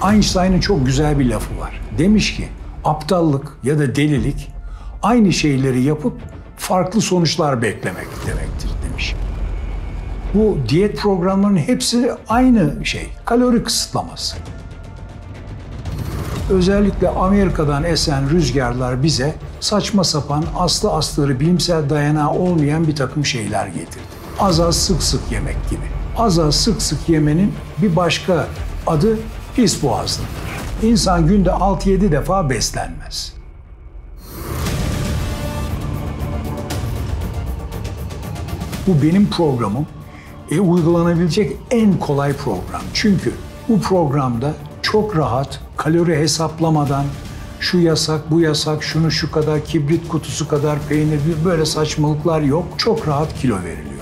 Einstein'ın çok güzel bir lafı var. Demiş ki, aptallık ya da delilik aynı şeyleri yapıp farklı sonuçlar beklemek demektir demiş. Bu diyet programlarının hepsi aynı şey, kalori kısıtlaması. Özellikle Amerika'dan esen rüzgarlar bize saçma sapan, aslı astarı bilimsel dayanağı olmayan bir takım şeyler getirdi. Az az sık sık yemek gibi. Az az sık sık yemenin bir başka adı pis boğazlıktır. İnsan günde 6-7 defa beslenmez. Bu benim programım. Uygulanabilecek en kolay program. Çünkü bu programda çok rahat, kalori hesaplamadan, şu yasak, bu yasak, şunu şu kadar, kibrit kutusu kadar peynir, böyle saçmalıklar yok. Çok rahat kilo veriliyor.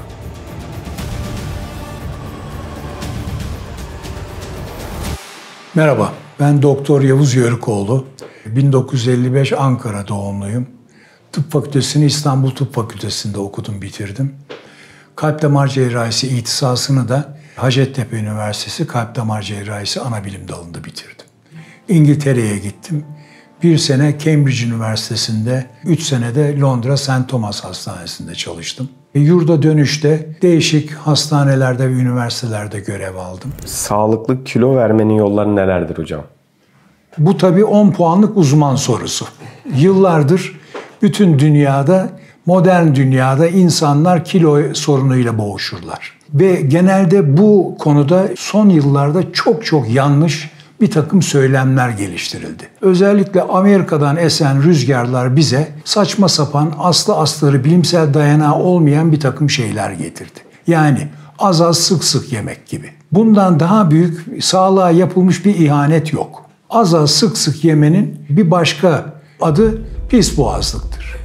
Merhaba, ben Doktor Yavuz Yörükoğlu. 1955 Ankara doğumluyum. Tıp Fakültesini İstanbul Tıp Fakültesi'nde okudum, bitirdim. Kalp damar cerrahisi ihtisasını da Hacettepe Üniversitesi Kalp damar cerrahisi anabilim dalında bitirdim. İngiltere'ye gittim. 1 sene Cambridge Üniversitesi'nde, 3 sene de Londra St. Thomas Hastanesi'nde çalıştım. Yurda dönüşte değişik hastanelerde ve üniversitelerde görev aldım. Sağlıklı kilo vermenin yolları nelerdir hocam? Bu tabii 10 puanlık uzman sorusu. Yıllardır bütün dünyada, modern dünyada insanlar kilo sorunuyla boğuşurlar. Ve genelde bu konuda son yıllarda çok yanlış bir takım söylemler geliştirildi. Özellikle Amerika'dan esen rüzgarlar bize saçma sapan, aslı astarı bilimsel dayanağı olmayan bir takım şeyler getirdi. Yani az az sık sık yemek gibi. Bundan daha büyük sağlığa yapılmış bir ihanet yok. Az az sık sık yemenin bir başka adı pis boğazlıktır.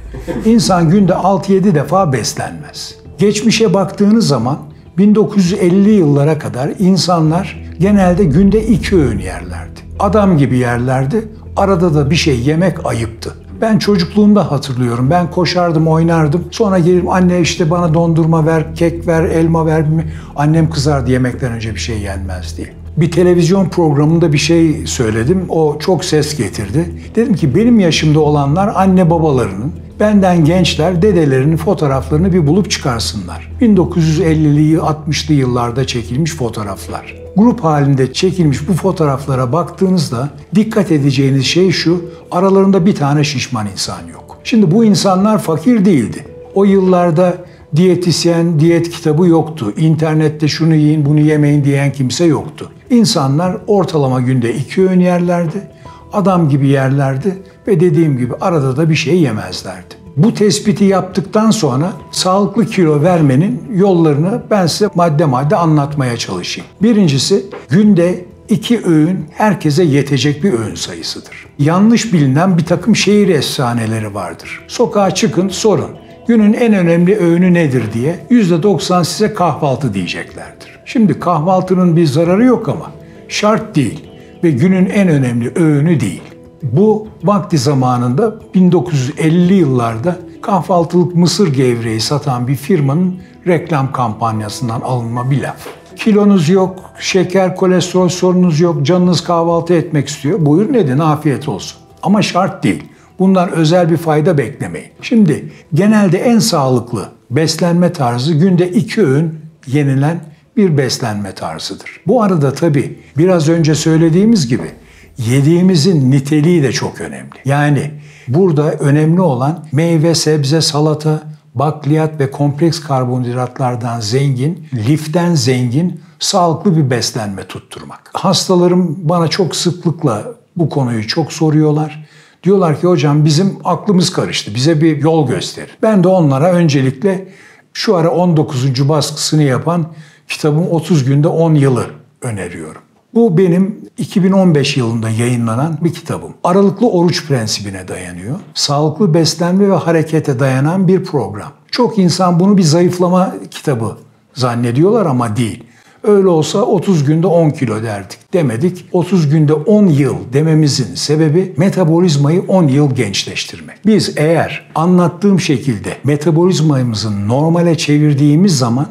İnsan günde 6-7 defa beslenmez. Geçmişe baktığınız zaman 1950'li yıllara kadar insanlar genelde günde 2 öğün yerlerdi. Adam gibi yerlerdi, arada da bir şey yemek ayıptı. Ben çocukluğumda hatırlıyorum, ben koşardım, oynardım. Sonra gelip anne işte bana dondurma ver, kek ver, elma ver. Annem kızardı yemekten önce bir şey yenmez diye. Bir televizyon programında bir şey söyledim, o çok ses getirdi. Dedim ki benim yaşımda olanlar anne babalarının, benden gençler dedelerinin fotoğraflarını bir bulup çıkarsınlar. 1950'li 60'lı yıllarda çekilmiş fotoğraflar. Grup halinde çekilmiş bu fotoğraflara baktığınızda dikkat edeceğiniz şey şu, aralarında bir tane şişman insan yok. Şimdi bu insanlar fakir değildi. O yıllarda diyetisyen, diyet kitabı yoktu. İnternette şunu yiyin, bunu yemeyin diyen kimse yoktu. İnsanlar ortalama günde 2 öğün yerlerdi. Adam gibi yerlerdi ve dediğim gibi arada da bir şey yemezlerdi. Bu tespiti yaptıktan sonra sağlıklı kilo vermenin yollarını ben size madde madde anlatmaya çalışayım. Birincisi, günde 2 öğün herkese yetecek bir öğün sayısıdır. Yanlış bilinen bir takım şehir efsaneleri vardır. Sokağa çıkın, sorun. Günün en önemli öğünü nedir diye %90 size kahvaltı diyeceklerdir. Şimdi kahvaltının bir zararı yok ama şart değil ve günün en önemli öğünü değil. Bu vakti zamanında 1950'li yıllarda kahvaltılık mısır gevreği satan bir firmanın reklam kampanyasından alınma bir laf. Kilonuz yok, şeker, kolesterol sorunuz yok, canınız kahvaltı etmek istiyor. Buyurun edin, afiyet olsun. Ama şart değil. Bundan özel bir fayda beklemeyin. Şimdi genelde en sağlıklı beslenme tarzı günde 2 öğün yenilen bir beslenme tarzıdır. Bu arada tabii biraz önce söylediğimiz gibi yediğimizin niteliği de çok önemli. Yani burada önemli olan meyve, sebze, salata, bakliyat ve kompleks karbonhidratlardan zengin, liften zengin, sağlıklı bir beslenme tutturmak. Hastalarım bana çok sıklıkla bu konuyu çok soruyorlar. Diyorlar ki hocam bizim aklımız karıştı, bize bir yol gösterin. Ben de onlara öncelikle şu ara 19. baskısını yapan kitabım 30 günde 10 yılı öneriyorum. Bu benim 2015 yılında yayınlanan bir kitabım. Aralıklı oruç prensibine dayanıyor. Sağlıklı beslenme ve harekete dayanan bir program. Çok insan bunu bir zayıflama kitabı zannediyorlar ama değil. Öyle olsa 30 günde 10 kilo derdik demedik. 30 günde 10 yıl dememizin sebebi metabolizmayı 10 yıl gençleştirmek. Biz eğer anlattığım şekilde metabolizmamızı normale çevirdiğimiz zaman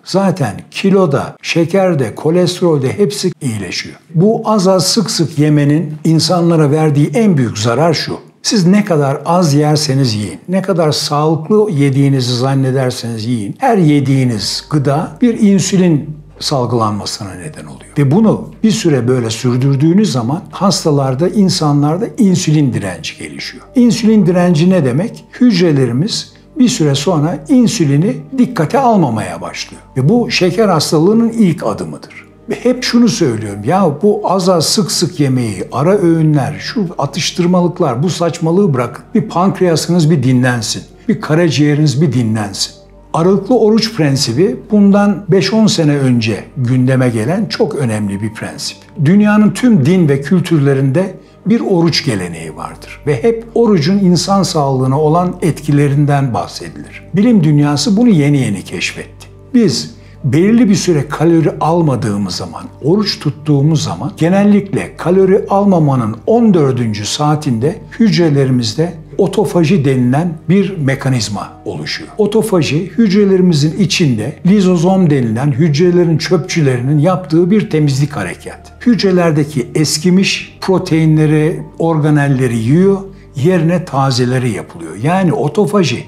zaten kiloda, şekerde, kolesterolde hepsi iyileşiyor. Bu az sık sık yemenin insanlara verdiği en büyük zarar şu. Siz ne kadar az yerseniz yiyin, ne kadar sağlıklı yediğinizi zannederseniz yiyin, her yediğiniz gıda bir insülin salgılanmasına neden oluyor. Ve bunu bir süre böyle sürdürdüğünüz zaman hastalarda, insanlarda insülin direnci gelişiyor. İnsülin direnci ne demek? Hücrelerimiz bir süre sonra insülini dikkate almamaya başlıyor. Ve bu şeker hastalığının ilk adımıdır. Ve hep şunu söylüyorum, ya bu az sık sık yemeği, ara öğünler, şu atıştırmalıklar, bu saçmalığı bırakın. Bir pankreasınız bir dinlensin, bir karaciğeriniz bir dinlensin. Aralıklı oruç prensibi bundan 5-10 sene önce gündeme gelen çok önemli bir prensip. Dünyanın tüm din ve kültürlerinde bir oruç geleneği vardır ve hep orucun insan sağlığına olan etkilerinden bahsedilir. Bilim dünyası bunu yeni yeni keşfetti. Biz belirli bir süre kalori almadığımız zaman, oruç tuttuğumuz zaman genellikle kalori almamanın 14. saatinde hücrelerimizde otofaji denilen bir mekanizma oluşuyor. Otofaji hücrelerimizin içinde lizozom denilen hücrelerin çöpçülerinin yaptığı bir temizlik harekatı. Hücrelerdeki eskimiş proteinleri, organelleri yiyor, yerine tazeleri yapılıyor. Yani otofaji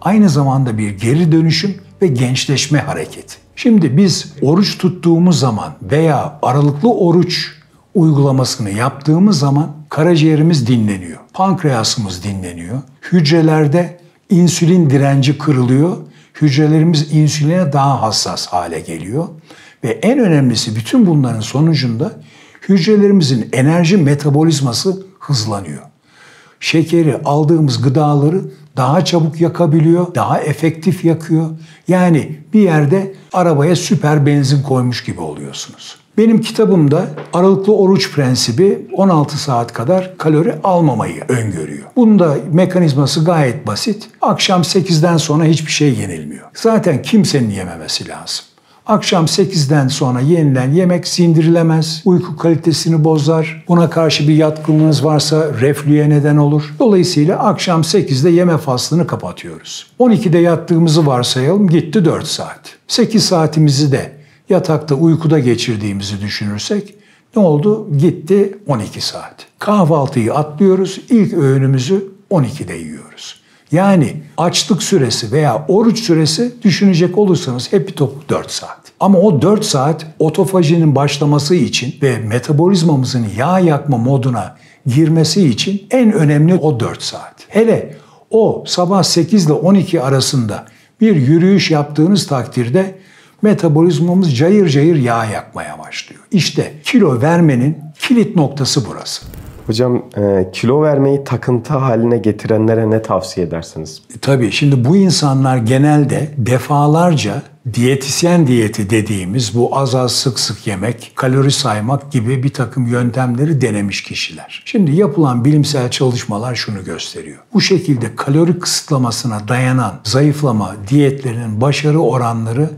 aynı zamanda bir geri dönüşüm ve gençleşme hareketi. Şimdi biz oruç tuttuğumuz zaman veya aralıklı oruç uygulamasını yaptığımız zaman karaciğerimiz dinleniyor, pankreasımız dinleniyor, hücrelerde insülin direnci kırılıyor, hücrelerimiz insüline daha hassas hale geliyor ve en önemlisi bütün bunların sonucunda hücrelerimizin enerji metabolizması hızlanıyor. Şekeri, aldığımız gıdaları daha çabuk yakabiliyor, daha efektif yakıyor. Yani bir yerde arabaya süper benzin koymuş gibi oluyorsunuz. Benim kitabımda aralıklı oruç prensibi 16 saat kadar kalori almamayı öngörüyor. Bunun da mekanizması gayet basit. Akşam 8'den sonra hiçbir şey yenilmiyor. Zaten kimsenin yememesi lazım. Akşam 8'den sonra yenilen yemek sindirilemez, uyku kalitesini bozar, buna karşı bir yatkınlığınız varsa reflüye neden olur. Dolayısıyla akşam 8'de yeme faslını kapatıyoruz. 12'de yattığımızı varsayalım, gitti 4 saat. 8 saatimizi de yatakta uykuda geçirdiğimizi düşünürsek ne oldu? Gitti 12 saat. Kahvaltıyı atlıyoruz, ilk öğünümüzü 12'de yiyoruz. Yani açlık süresi veya oruç süresi düşünecek olursanız hep bir topuk 4 saat. Ama o 4 saat otofajinin başlaması için ve metabolizmamızın yağ yakma moduna girmesi için en önemli o 4 saat. Hele o sabah 8 ile 12 arasında bir yürüyüş yaptığınız takdirde metabolizmamız cayır cayır yağ yakmaya başlıyor. İşte kilo vermenin kilit noktası burası. Hocam kilo vermeyi takıntı haline getirenlere ne tavsiye edersiniz? Tabii şimdi bu insanlar genelde defalarca diyetisyen diyeti dediğimiz bu az sık sık yemek, kalori saymak gibi bir takım yöntemleri denemiş kişiler. Şimdi yapılan bilimsel çalışmalar şunu gösteriyor. Bu şekilde kalori kısıtlamasına dayanan zayıflama diyetlerinin başarı oranları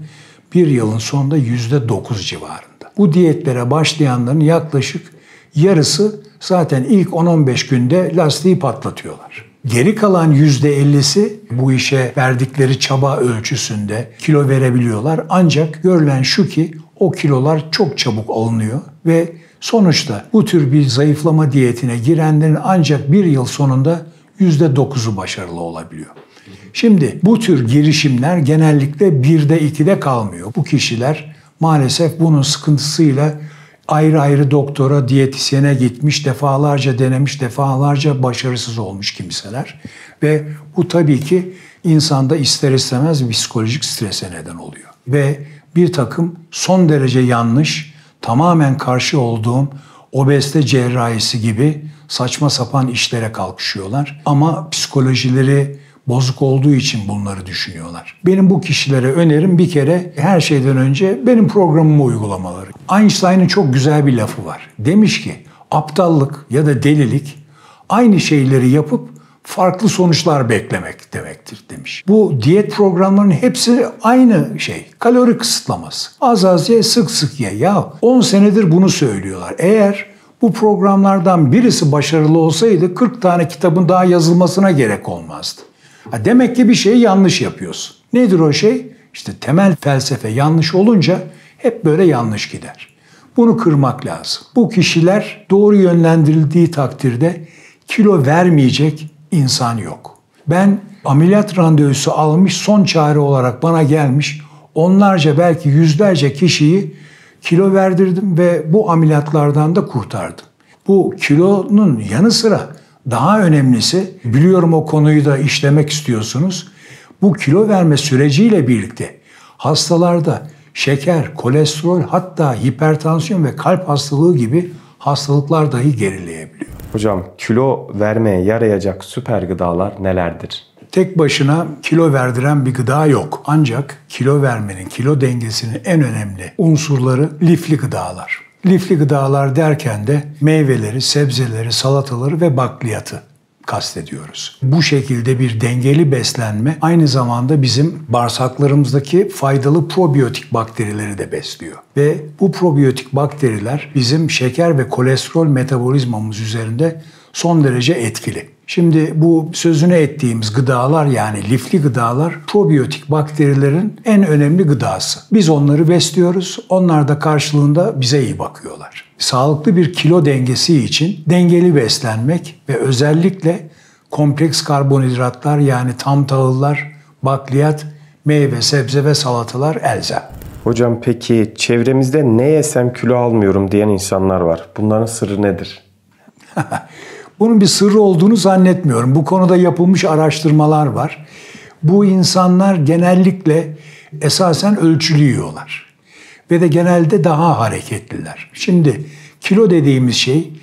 bir yılın sonunda %9 civarında. Bu diyetlere başlayanların yaklaşık yarısı zaten ilk 10-15 günde lastiği patlatıyorlar. Geri kalan %50'si bu işe verdikleri çaba ölçüsünde kilo verebiliyorlar. Ancak görülen şu ki o kilolar çok çabuk alınıyor ve sonuçta bu tür bir zayıflama diyetine girenlerin ancak bir yıl sonunda %9'u başarılı olabiliyor. Şimdi bu tür girişimler genellikle 1'de 2'de kalmıyor. Bu kişiler maalesef bunun sıkıntısıyla ayrı ayrı doktora, diyetisyene gitmiş, defalarca denemiş, defalarca başarısız olmuş kimseler. Ve bu tabii ki insanda ister istemez psikolojik strese neden oluyor. Ve bir takım son derece yanlış, tamamen karşı olduğum obezite cerrahisi gibi saçma sapan işlere kalkışıyorlar. Ama psikolojileri bozuk olduğu için bunları düşünüyorlar. Benim bu kişilere önerim bir kere her şeyden önce benim programımı uygulamaları. Einstein'ın çok güzel bir lafı var. Demiş ki aptallık ya da delilik aynı şeyleri yapıp farklı sonuçlar beklemek demektir demiş. Bu diyet programlarının hepsi aynı şey. Kalori kısıtlaması. Az az ye, sık sık ye. Ya 10 senedir bunu söylüyorlar. Eğer bu programlardan birisi başarılı olsaydı 40 tane kitabın daha yazılmasına gerek olmazdı. Demek ki bir şeyi yanlış yapıyorsun. Nedir o şey? İşte temel felsefe yanlış olunca hep böyle yanlış gider. Bunu kırmak lazım. Bu kişiler doğru yönlendirildiği takdirde kilo vermeyecek insan yok. Ben ameliyat randevusu almış, son çare olarak bana gelmiş onlarca belki yüzlerce kişiyi kilo verdirdim ve bu ameliyatlardan da kurtardım. Bu kilonun yanı sıra daha önemlisi, biliyorum o konuyu da işlemek istiyorsunuz. Bu kilo verme süreciyle birlikte hastalarda şeker, kolesterol, hatta hipertansiyon ve kalp hastalığı gibi hastalıklar dahi gerileyebiliyor. Hocam, kilo vermeye yarayacak süper gıdalar nelerdir? Tek başına kilo verdiren bir gıda yok. Ancak kilo vermenin, kilo dengesinin en önemli unsurları lifli gıdalar. Lifli gıdalar derken de meyveleri, sebzeleri, salataları ve bakliyatı kastediyoruz. Bu şekilde bir dengeli beslenme aynı zamanda bizim bağırsaklarımızdaki faydalı probiyotik bakterileri de besliyor. Ve bu probiyotik bakteriler bizim şeker ve kolesterol metabolizmamız üzerinde son derece etkili. Şimdi bu sözünü ettiğimiz gıdalar, yani lifli gıdalar, probiyotik bakterilerin en önemli gıdası. Biz onları besliyoruz, onlar da karşılığında bize iyi bakıyorlar. Sağlıklı bir kilo dengesi için dengeli beslenmek ve özellikle kompleks karbonhidratlar, yani tam tahıllar, bakliyat, meyve, sebze ve salatalar elzem. Hocam, peki çevremizde ne yesem kilo almıyorum diyen insanlar var. Bunların sırrı nedir? Bunun bir sırrı olduğunu zannetmiyorum. Bu konuda yapılmış araştırmalar var. Bu insanlar genellikle esasen ölçülü yiyorlar. Ve de genelde daha hareketliler. Şimdi kilo dediğimiz şey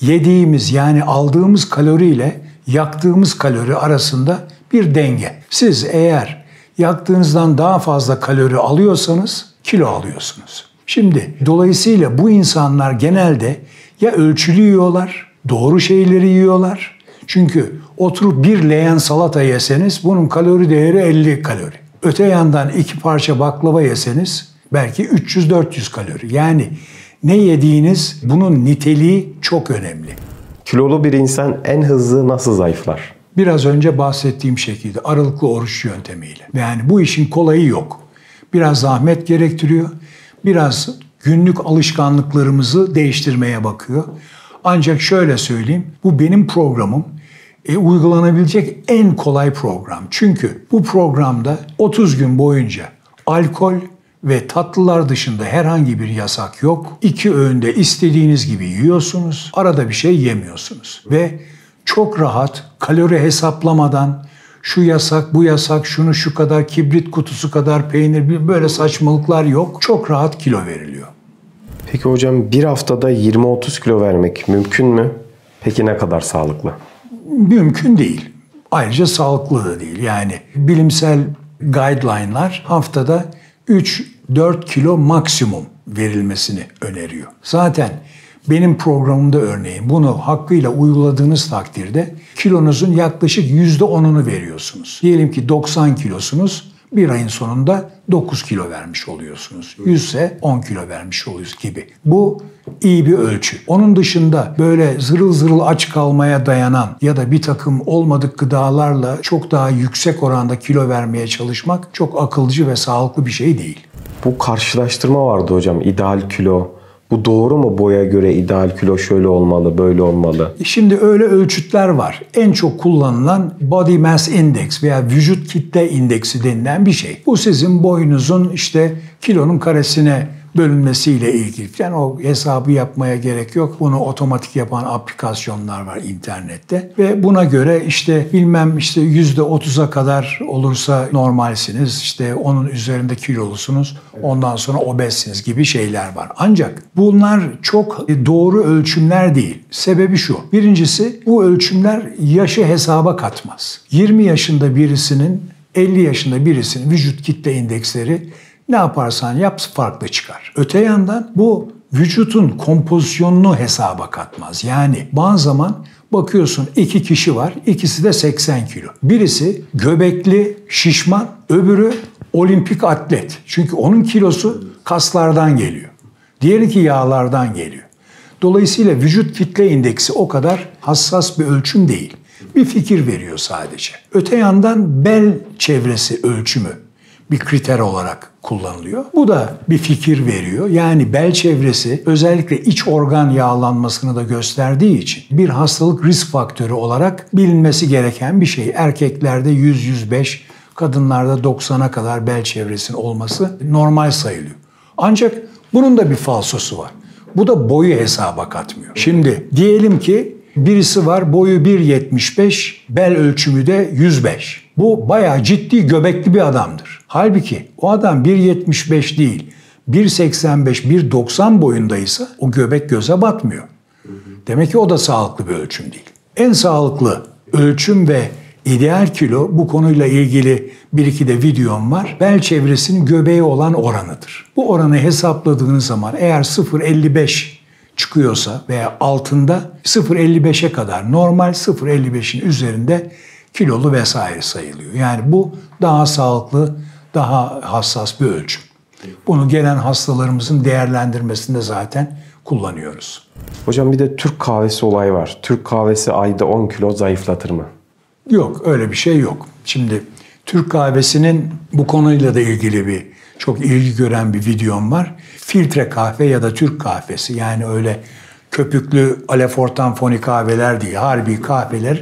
yediğimiz, yani aldığımız kalori ile yaktığımız kalori arasında bir denge. Siz eğer yaktığınızdan daha fazla kalori alıyorsanız kilo alıyorsunuz. Şimdi dolayısıyla bu insanlar genelde ya ölçülü yiyorlar, doğru şeyleri yiyorlar. Çünkü oturup bir leğen salata yeseniz bunun kalori değeri 50 kalori. Öte yandan 2 parça baklava yeseniz belki 300-400 kalori. Yani ne yediğiniz, bunun niteliği çok önemli. Kilolu bir insan en hızlı nasıl zayıflar? Biraz önce bahsettiğim şekilde aralıklı oruç yöntemiyle. Yani bu işin kolayı yok. Biraz zahmet gerektiriyor. Biraz günlük alışkanlıklarımızı değiştirmeye bakıyor. Ancak şöyle söyleyeyim, bu benim programım. Uygulanabilecek en kolay program. Çünkü bu programda 30 gün boyunca alkol ve tatlılar dışında herhangi bir yasak yok. 2 öğünde istediğiniz gibi yiyorsunuz. Arada bir şey yemiyorsunuz. Ve çok rahat, kalori hesaplamadan şu yasak, bu yasak, şunu şu kadar, kibrit kutusu kadar peynir, böyle saçmalıklar yok. Çok rahat kilo veriliyor. Peki hocam, bir haftada 20-30 kilo vermek mümkün mü? Peki ne kadar sağlıklı? Mümkün değil. Ayrıca sağlıklı da değil. Yani bilimsel guideline'lar haftada 3-4 kilo maksimum verilmesini öneriyor. Zaten benim programımda örneğin bunu hakkıyla uyguladığınız takdirde kilonuzun yaklaşık %10'unu veriyorsunuz. Diyelim ki 90 kilosunuz, bir ayın sonunda 9 kilo vermiş oluyorsunuz. 100 ise 10 kilo vermiş oluyorsunuz gibi. Bu iyi bir ölçü. Onun dışında böyle zırıl zırıl aç kalmaya dayanan ya da bir takım olmadık gıdalarla çok daha yüksek oranda kilo vermeye çalışmak çok akılcı ve sağlıklı bir şey değil. Bu karşılaştırma vardı hocam, ideal kilo. Bu doğru mu, boya göre ideal kilo şöyle olmalı, böyle olmalı? Şimdi öyle ölçütler var. En çok kullanılan Body Mass Index veya vücut kitle indeksi denilen bir şey. Bu sizin boyunuzun işte kilonun karesine bölünmesiyle ilgili. Yani o hesabı yapmaya gerek yok. Bunu otomatik yapan aplikasyonlar var internette. Ve buna göre işte bilmem işte %30'a kadar olursa normalsiniz. İşte onun üzerinde kilolusunuz. Ondan sonra obezsiniz gibi şeyler var. Ancak bunlar çok doğru ölçümler değil. Sebebi şu. Birincisi, bu ölçümler yaşı hesaba katmaz. 20 yaşında birisinin 50 yaşında birisinin vücut kitle indeksleri ne yaparsan yap farklı çıkar. Öte yandan bu vücutun kompozisyonunu hesaba katmaz. Yani bazı zaman bakıyorsun 2 kişi var, ikisi de 80 kilo. Birisi göbekli, şişman, öbürü olimpik atlet. Çünkü onun kilosu kaslardan geliyor. Diğeri ki yağlardan geliyor. Dolayısıyla vücut kitle indeksi o kadar hassas bir ölçüm değil. Bir fikir veriyor sadece. Öte yandan bel çevresi ölçümü bir kriter olarak kullanılıyor. Bu da bir fikir veriyor. Yani bel çevresi özellikle iç organ yağlanmasını da gösterdiği için bir hastalık risk faktörü olarak bilinmesi gereken bir şey. Erkeklerde 100-105, kadınlarda 90'a kadar bel çevresinin olması normal sayılıyor. Ancak bunun da bir falsosu var. Bu da boyu hesaba katmıyor. Şimdi diyelim ki birisi var, boyu 1.75, bel ölçümü de 105. Bu bayağı ciddi göbekli bir adamdır. Halbuki o adam 1.75 değil, 1.85, 1.90 boyundaysa o göbek göze batmıyor. Demek ki o da sağlıklı bir ölçüm değil. En sağlıklı ölçüm ve ideal kilo, bu konuyla ilgili bir iki de videom var. Bel çevresinin göbeğe olan oranıdır. Bu oranı hesapladığınız zaman eğer 0.55 çıkıyorsa veya altında 0.55'e kadar, normal 0.55'in üzerinde kilolu vesaire sayılıyor. Yani bu daha sağlıklı, daha hassas bir ölçüm. Bunu gelen hastalarımızın değerlendirmesinde zaten kullanıyoruz. Hocam bir de Türk kahvesi olayı var. Türk kahvesi ayda 10 kilo zayıflatır mı? Yok, öyle bir şey yok. Şimdi Türk kahvesinin bu konuyla da ilgili çok ilgi gören bir videom var. Filtre kahve ya da Türk kahvesi, yani öyle köpüklü alefortan foni kahveler değil, harbi kahveler.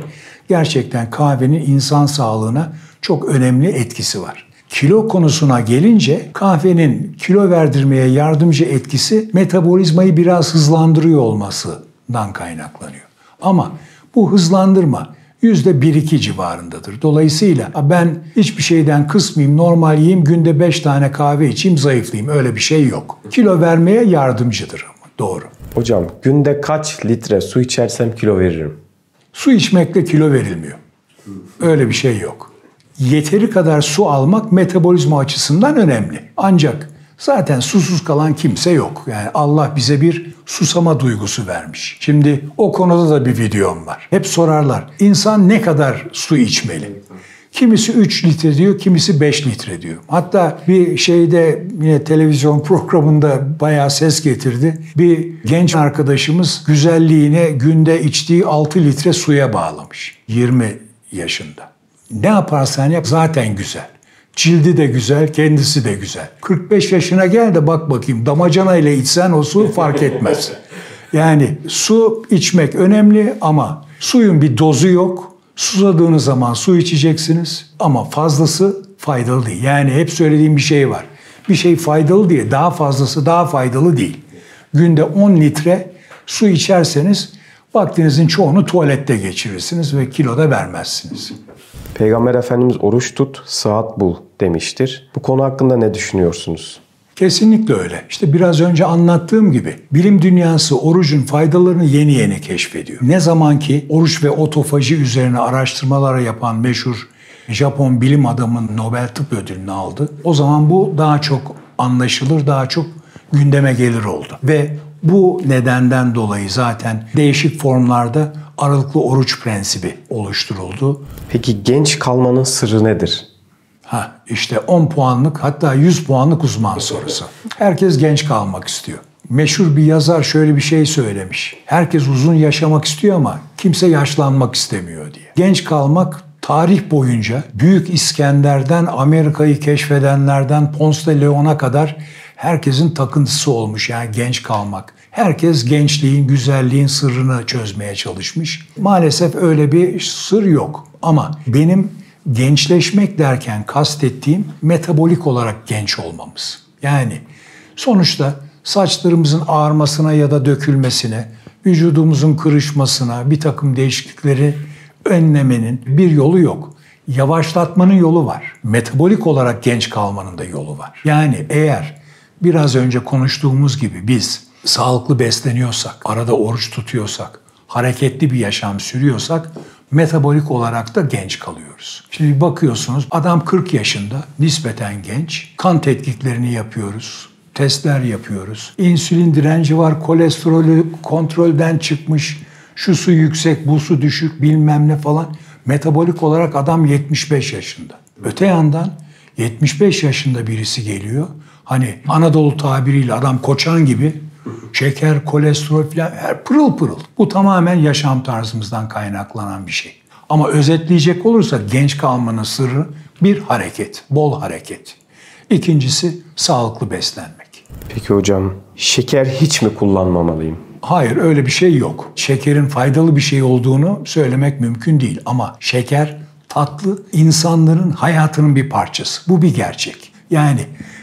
Gerçekten kahvenin insan sağlığına çok önemli etkisi var. Kilo konusuna gelince kahvenin kilo verdirmeye yardımcı etkisi metabolizmayı biraz hızlandırıyor olmasından kaynaklanıyor. Ama bu hızlandırma %1-2 civarındadır. Dolayısıyla ben hiçbir şeyden kısmayayım, normal yiyeyim, günde 5 tane kahve içeyim, zayıflayayım. Öyle bir şey yok. Kilo vermeye yardımcıdır ama. Doğru. Hocam günde kaç litre su içersem kilo veririm? Su içmekle kilo verilmiyor. Öyle bir şey yok. Yeteri kadar su almak metabolizma açısından önemli. Ancak zaten susuz kalan kimse yok. Yani Allah bize bir susama duygusu vermiş. Şimdi o konuda da bir videom var. Hep sorarlar, İnsan ne kadar su içmeli? Kimisi 3 litre diyor, kimisi 5 litre diyor. Hatta bir şeyde, yine televizyon programında bayağı ses getirdi. Bir genç arkadaşımız güzelliğine günde içtiği 6 litre suya bağlamış. 20 yaşında. Ne yaparsan yap zaten güzel. Cildi de güzel, kendisi de güzel. 45 yaşına gel de bak bakayım, damacana ile içsen o su fark etmez. Yani su içmek önemli ama suyun bir dozu yok. Susadığınız zaman su içeceksiniz ama fazlası faydalı değil. Yani hep söylediğim bir şey var. Bir şey faydalı diye daha fazlası daha faydalı değil. Günde 10 litre su içerseniz vaktinizin çoğunu tuvalette geçirirsiniz ve kilo da vermezsiniz. Peygamber Efendimiz oruç tut, sıhhat bul demiştir. Bu konu hakkında ne düşünüyorsunuz? Kesinlikle öyle. İşte biraz önce anlattığım gibi bilim dünyası orucun faydalarını yeni yeni keşfediyor. Ne zaman ki oruç ve otofaji üzerine araştırmalar yapan meşhur Japon bilim adamının Nobel Tıp Ödülünü aldı, o zaman bu daha çok anlaşılır, daha çok gündeme gelir oldu. Ve bu nedenden dolayı zaten değişik formlarda aralıklı oruç prensibi oluşturuldu. Peki genç kalmanın sırrı nedir? İşte 10 puanlık, hatta 100 puanlık uzman sorusu. Herkes genç kalmak istiyor. Meşhur bir yazar şöyle bir şey söylemiş. Herkes uzun yaşamak istiyor ama kimse yaşlanmak istemiyor diye. Genç kalmak tarih boyunca Büyük İskender'den Amerika'yı keşfedenlerden Ponce de Leon'a kadar herkesin takıntısı olmuş, yani genç kalmak. Herkes gençliğin, güzelliğin sırrını çözmeye çalışmış. Maalesef öyle bir sır yok. Ama benim gençleşmek derken kastettiğim metabolik olarak genç olmamız. Yani sonuçta saçlarımızın ağarmasına ya da dökülmesine, vücudumuzun kırışmasına, bir takım değişiklikleri önlemenin bir yolu yok. Yavaşlatmanın yolu var. Metabolik olarak genç kalmanın da yolu var. Yani eğer biraz önce konuştuğumuz gibi biz sağlıklı besleniyorsak, arada oruç tutuyorsak, hareketli bir yaşam sürüyorsak metabolik olarak da genç kalıyoruz. Şimdi bakıyorsunuz adam 40 yaşında, nispeten genç. Kan tetkiklerini yapıyoruz, testler yapıyoruz. İnsülin direnci var, kolesterolü kontrolden çıkmış, şu su yüksek, bu su düşük, bilmem ne falan. Metabolik olarak adam 75 yaşında. Öte yandan 75 yaşında birisi geliyor. Hani Anadolu tabiriyle adam koçan gibi, şeker, kolesterol falan pırıl pırıl. Bu tamamen yaşam tarzımızdan kaynaklanan bir şey. Ama özetleyecek olursak genç kalmanın sırrı bir hareket, bol hareket. İkincisi sağlıklı beslenmek. Peki hocam, şeker hiç mi kullanmamalıyım? Hayır, öyle bir şey yok. Şekerin faydalı bir şey olduğunu söylemek mümkün değil. Ama şeker tatlı insanların hayatının bir parçası. Bu bir gerçek. Yani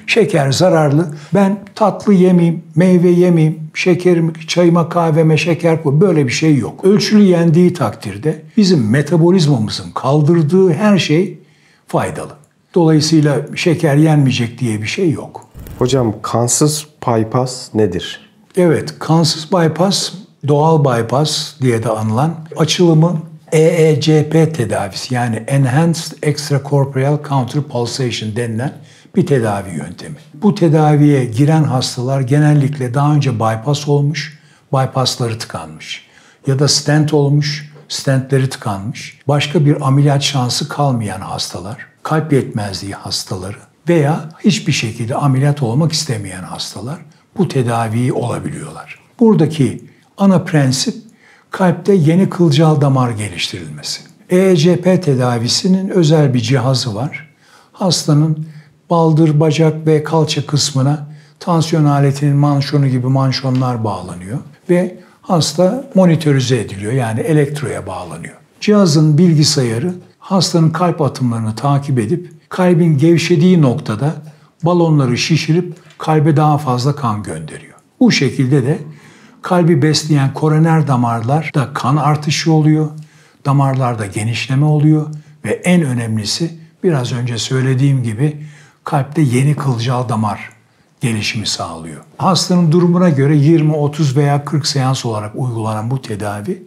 şeker zararlı. Ben tatlı yemeyeyim, meyve yemeyeyim, şekerimi, çayıma, kahveme şeker koy. Böyle bir şey yok. Ölçülü yendiği takdirde bizim metabolizmamızın kaldırdığı her şey faydalı. Dolayısıyla şeker yenmeyecek diye bir şey yok. Hocam, kansız bypass nedir? Evet, kansız bypass, doğal bypass diye de anılan açılımı EECP tedavisi, yani Enhanced Extracorporeal Counterpulsation denilen bir tedavi yöntemi. Bu tedaviye giren hastalar genellikle daha önce bypass olmuş, bypassları tıkanmış ya da stent olmuş, stentleri tıkanmış, başka bir ameliyat şansı kalmayan hastalar, kalp yetmezliği hastaları veya hiçbir şekilde ameliyat olmak istemeyen hastalar bu tedaviyi olabiliyorlar. Buradaki ana prensip kalpte yeni kılcal damar geliştirilmesi. EECP tedavisinin özel bir cihazı var. Hastanın baldır, bacak ve kalça kısmına tansiyon aletinin manşonu gibi manşonlar bağlanıyor ve hasta monitörize ediliyor, yani elektroya bağlanıyor. Cihazın bilgisayarı hastanın kalp atımlarını takip edip kalbin gevşediği noktada balonları şişirip kalbe daha fazla kan gönderiyor. Bu şekilde de kalbi besleyen koroner damarlarda kan artışı oluyor, damarlarda genişleme oluyor ve en önemlisi biraz önce söylediğim gibi kalpte yeni kılcal damar gelişimi sağlıyor. Hastanın durumuna göre 20, 30 veya 40 seans olarak uygulanan bu tedavi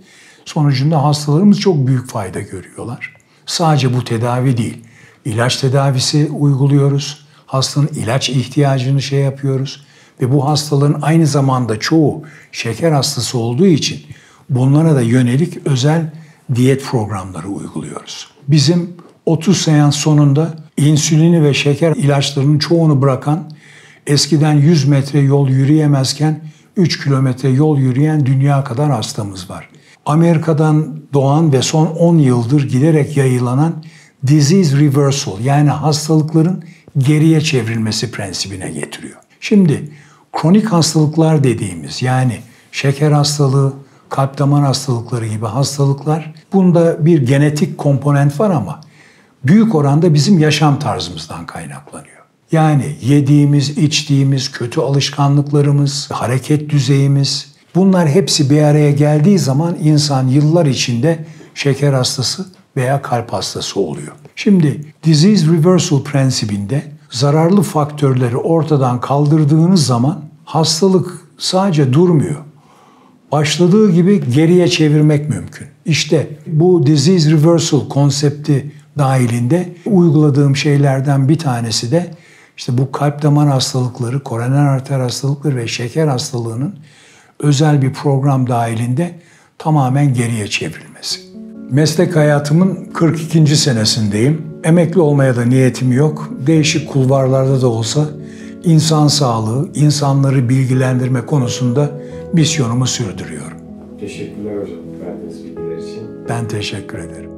sonucunda hastalarımız çok büyük fayda görüyorlar. Sadece bu tedavi değil, ilaç tedavisi uyguluyoruz. Hastanın ilaç ihtiyacını yapıyoruz. Ve bu hastaların aynı zamanda çoğu şeker hastası olduğu için bunlara da yönelik özel diyet programları uyguluyoruz. Bizim 30 seans sonunda insülini ve şeker ilaçlarının çoğunu bırakan, eskiden 100 metre yol yürüyemezken 3 kilometre yol yürüyen dünya kadar hastamız var. Amerika'dan doğan ve son 10 yıldır giderek yayılanan disease reversal, yani hastalıkların geriye çevrilmesi prensibine getiriyor. Şimdi kronik hastalıklar dediğimiz, yani şeker hastalığı, kalp damar hastalıkları gibi hastalıklar, bunda bir genetik komponent var ama büyük oranda bizim yaşam tarzımızdan kaynaklanıyor. Yani yediğimiz, içtiğimiz, kötü alışkanlıklarımız, hareket düzeyimiz, bunlar hepsi bir araya geldiği zaman insan yıllar içinde şeker hastası veya kalp hastası oluyor. Şimdi disease reversal prensibinde zararlı faktörleri ortadan kaldırdığınız zaman hastalık sadece durmuyor. Başladığı gibi geriye çevirmek mümkün. İşte bu disease reversal konsepti dahilinde uyguladığım şeylerden bir tanesi de işte bu kalp damar hastalıkları, koroner arter hastalıkları ve şeker hastalığının özel bir program dahilinde tamamen geriye çevrilmesi. Meslek hayatımın 42. senesindeyim. Emekli olmaya da niyetim yok. Değişik kulvarlarda da olsa insan sağlığı, insanları bilgilendirme konusunda misyonumu sürdürüyorum. Teşekkürler hocam verdiğiniz bilgiler için. Ben teşekkür ederim.